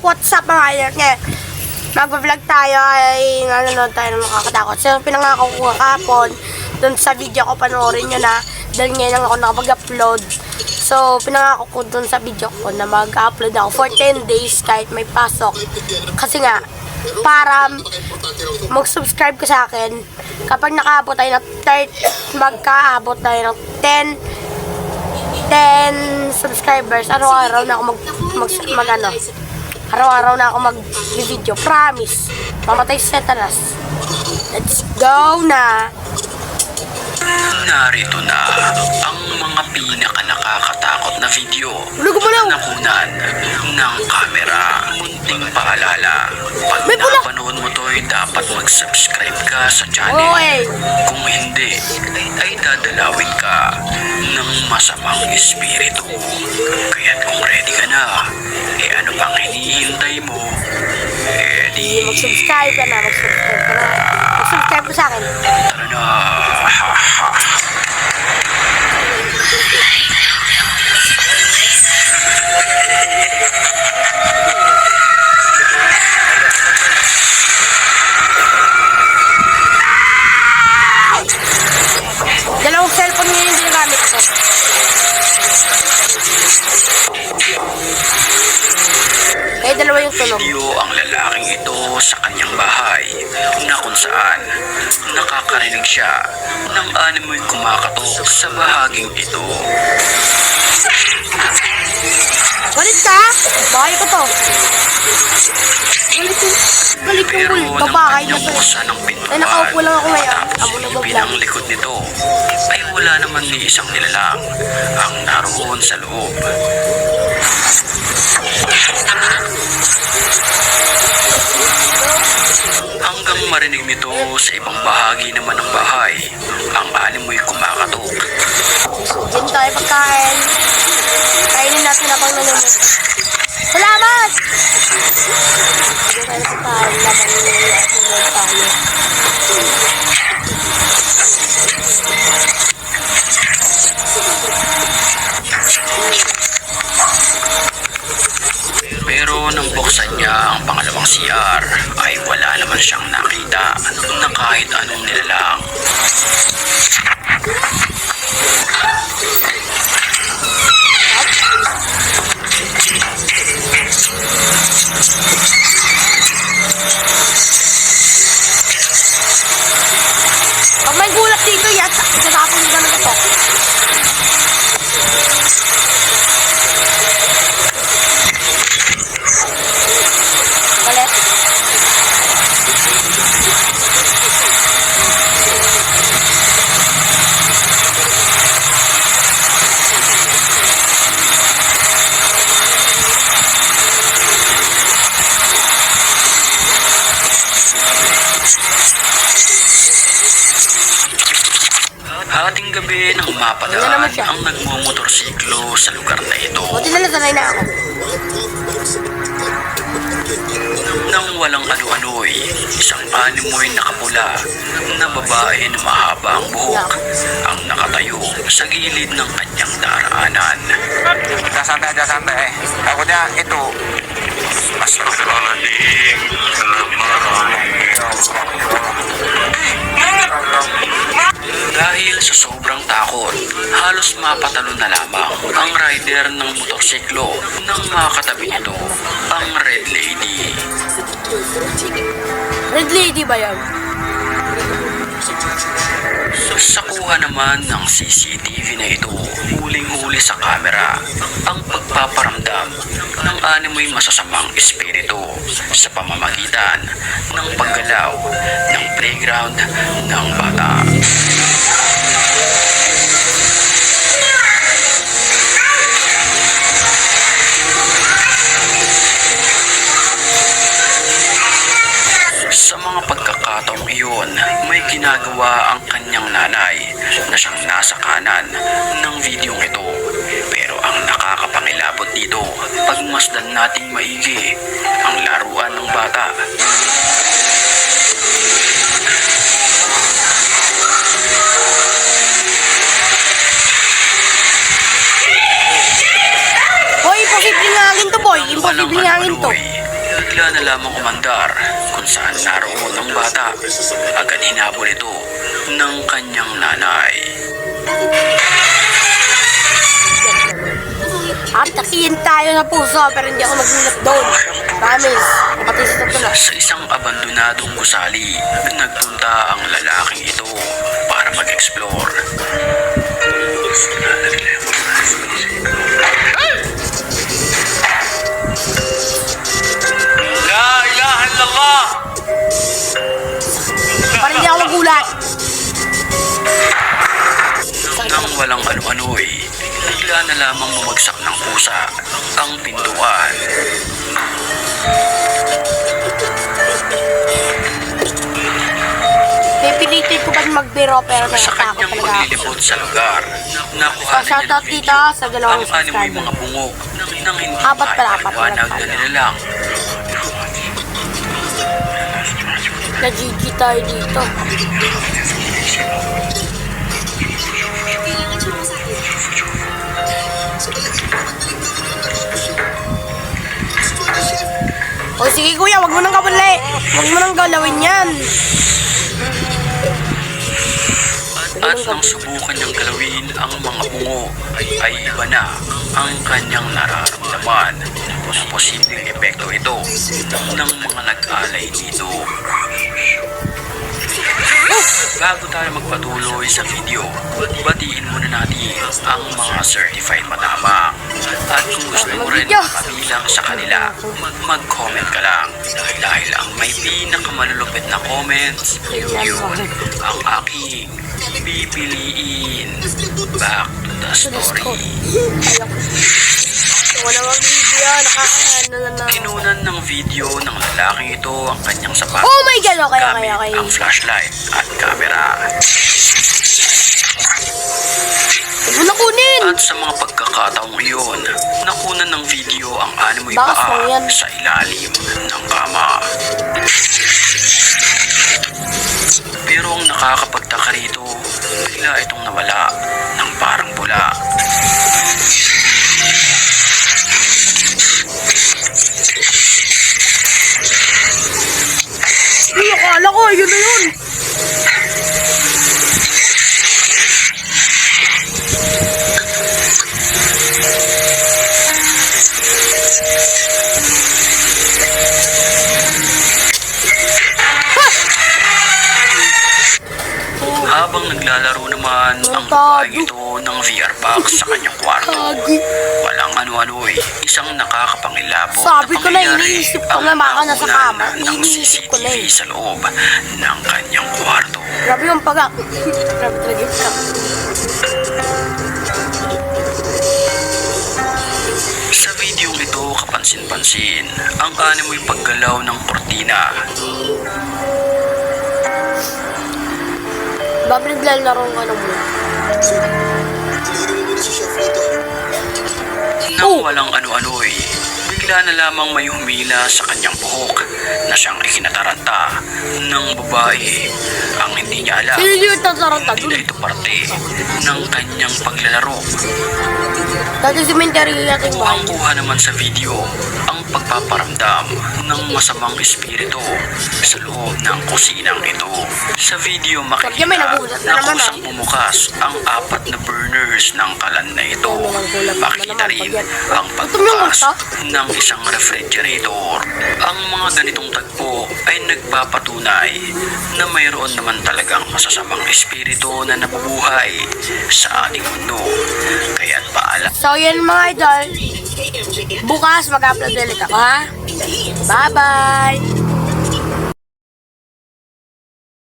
What's up mga idol? Ngayon, mag-vlog tayo ay nanonood tayo ng makakatakot. So, pinangako ko kahapon dun sa video ko, panoorin nyo na dahil ngayon lang ako nakapag-upload. So, pinangako ko dun sa video ko na mag-upload ako for 10 days kahit may pasok. Kasi nga, para mag-subscribe ka sa akin, kapag nakaabot tayo ng magkaabot tayo ng 10 subscribers, araw-araw na ako araw-araw na ako mag-video. Promise. Mamatay si Satanas. Let's go na. Narito na ang mga pinaka-nakakatakot na video na nakunan ng kamera. Munting paalala, pag napanood mo to ay dapat mag-subscribe ka sa channel. Kung hindi, ay dadalawin ka ng masamang espiritu. Kaya't kung ready ka na, ano pang hinihintay mo? Mag-subscribe ka na. Mag-subscribe ka sa akin. Tara na. Dalawang cellphone ngayon yung ginagamit ko. Dalawa yung tunog. Video ang lalaking ito sa kanyang bahay na kung saan nakakarinig siya ng animoy kumakatok sa bahaging ito. Galit ka? Bahay ko to. Galit Pero yung nang babahay na kanyang to. buksan ng pintuan, Ay, nakaupo lang ako ngayon. tapos ilipin ang likod nito, ay wala naman ni isang nilalang ang naroon sa loob. Hanggang marinig nito sa ibang bahagi naman ng bahay ang animoy kumakatok. Diyan tayo pagkain. Kainin natin habang nanonood. Salamat! Diyan tayo pagkain habang nanonood tayo. Pero nang buksan niya ang pangalawang CR ay wala naman siyang nakita na kahit anong nilalang. Pag may gulat dito, tatapon nyo naman ito. Galit. Hating gabi nang mapadaan ang nagmumotorsiklo sa lugar na ito. Buti na nasanay na ako. Nang walang ano-ano'y, isang animoy nakapula na babae na mahaba ang buhok ang nakatayo sa gilid ng kanyang daraanan. Santai. Ako niya, ito. Mas malalim. Dahil sa sobrang takot, halos mapatalon na lamang ang rider ng motorsiklo nang makatabi nito ang Red Lady. Red Lady ba yan? Sa kuha naman ng CCTV na ito, huling-huli sa kamera ang pagpaparamdam ng animoy masasamang espiritu sa pamamagitan ng paggalaw ng playground ng bata. Sa mga pagkakataong iyon, may ginagawa ang kanyang nanay na siyang nasa kanan ng videong ito. Pero ang nakakapangilabot dito, pagmasdan nating maigi ang laruan ng bata. Tatangin to. Bigla na lamang umandar kung saan naroon ang bata. Agad hinabol ito ng kanyang nanay. Atakihin tayo sa puso pero hindi ako nagulat doon. Promise. Kapatid sa ito na. Sa isang abandonadong gusali, nagpunta ang lalaking ito para mag-explore. La ilaha illallah! Parang hindi ako nagulat. Nang walang ano-ano'y, bigla na lamang bumagsak ng pusa ang pintuan. Pipilitin ko ba magbiro pero Sa natatakot kanyang talaga ako. paglilibot sa lugar, nakuha Oh, shoutout dito sa dalawang ang animoy subscriber. mga bungo nang hindi Apat pala, apat pala maiwanag na pala. nilalang. Na-GG tayo dito. O sige kuya, wag mo nang kabali. Wag mo nang galawin yan. At nang subukan niyang galawin ang mga bungo, ay iba na ang kanyang nararamdaman na posibleng epekto ito ng mga nag-alay dito. Bago tayo magpatuloy sa video, batiin muna natin ang mga certified matamang. At kung gusto mo rin makabilang sa kanila, mag-comment ka lang. Dahil ang may pinakamalulupit na comments, yun ang aking pipiliin. Back to the story. Wala mag-video, nakakaano na. Kinunan ng video ng lalaking ito ang kanyang sapatos. Oh my God, okay, gamit okay, okay. ang flashlight at camera. Huwag mo na kunin. At sa mga pagkakataong iyon, nakunan ng video ang animoy Bakas mo paa yan. sa ilalim ng kama. Pero ang nakakapagtaka rito, bigla itong nawala ng parang bula. Ay, akala ko, yun na yun. Habang naglalaro naman ang Tago. babaeng ito ng VR box sa kanyang kwarto, Tagi. walang ano-ano'y isang nakakapangilabot Sabi ko na, pangyayari iniisip ko ang na baka nasa nakunan kama. ng Iniisip ko na CCTV eh. sa loob ng kanyang kwarto. Grabe yung pagak. Grabe talaga yung pagak. Sa video ito, kapansin-pansin ang animoy paggalaw ng kortina. Babi naglalaro ng ano mo. Nang walang ano-ano'y, bigla na lamang may humila sa kanyang buhok na siyang ikinataranta ng babae. Ang hindi niya alam, Sino yung tataranta hindi dun? na ito parte ng kanyang paglalaro. Dati si Mentary natin bahay. Ang kuha naman sa video ang pagpaparamdam ng masamang espiritu sa loob ng kusinang ito. Sa video Kaya may makikita nagulat na na naman, kusang bumukas ang 4 na burners ng kalan na ito. Makikita rin ang pagbukas ng isang refrigerator. Ang mga ganitong tagpo ay nagpapatunay na mayroon naman talagang masasamang espiritu na nabubuhay sa ating mundo. Kaya't paala. So yun mga idol. Bukas mag-upload ulit ako ha. Bye bye.